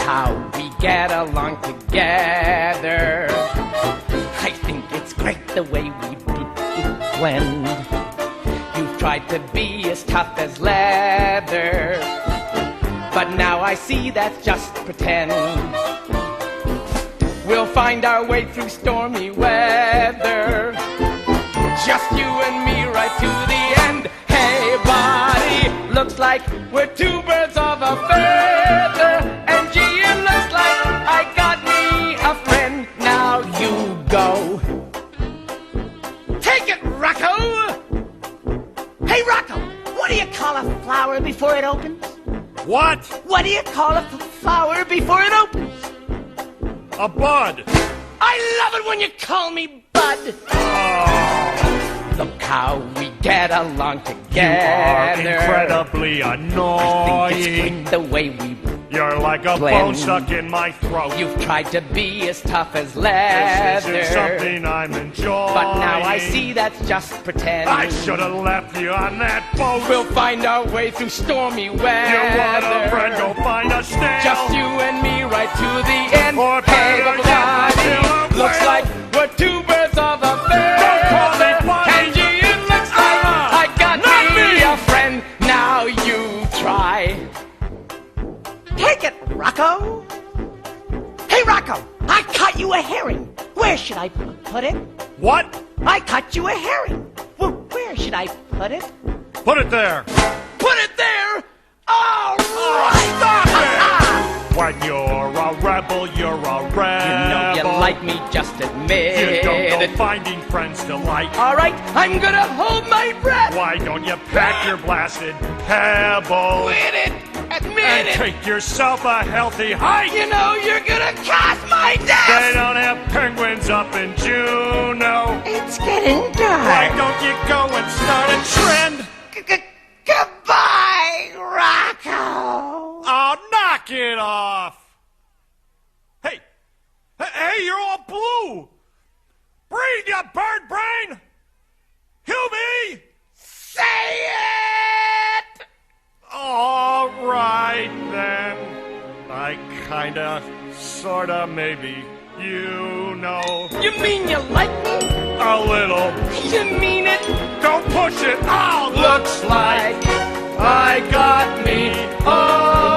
how we get along together. I think it's great the way we blend. You've tried to be as tough as leather, but now I see that's just pretend. We'll find our way through stormy weather, just you and me right to the end. Hey buddy, looks like we're two birds of a feather, and gee, it looks like I got me a friend. Now you go. Take it, Rocco! Hey Rocco, what do you call a flower before it opens? What? What do you call a flower before it opens? A bud. I love it when you call me Bud. Oh, Look how we get along you together. are incredibly I think annoying. it's great the way we You're like a blend. bone stuck in my throat. You've tried to be as tough as leather, This isn't something I'm enjoying. but now I see that's just pretend. I should have left you on that boat. We'll find our way through stormy weather. You want a friend, go find a snail. Just you and me right to the end. Or Hey, better yet, buddy, until a looks whale. like we're two birds of a feather. Don't call me buddy. And gee, it looks like I got not me. a friend. Now you try. Take it, Rocco. Hey, Rocco, I caught you a herring. Where should I put it? What? I caught you a herring. Well, where should I put it? Put it there. Put it there. All right. Stop Ah! it! When you're a rebel, you're a rebel. You know you like me, just admit You don't know it. finding friends to like. All right, I'm gonna hold my breath. Why don't you pack your blasted pebble Admit it. Admit and it. take yourself a healthy hike? You know you're gonna cause my They death. don't have penguins up in Juneau. It's getting Why dark. don't you go and start a trend? Goodbye, Rocco. Oh, knock it off! Hey, you're all blue! Breathe, you bird brain! Hubie! Say it. All right, then. I kinda, sorta, maybe, you know, You mean you like me? a little. You mean it? Don't push it! Oh, Looks like I got me. Oh.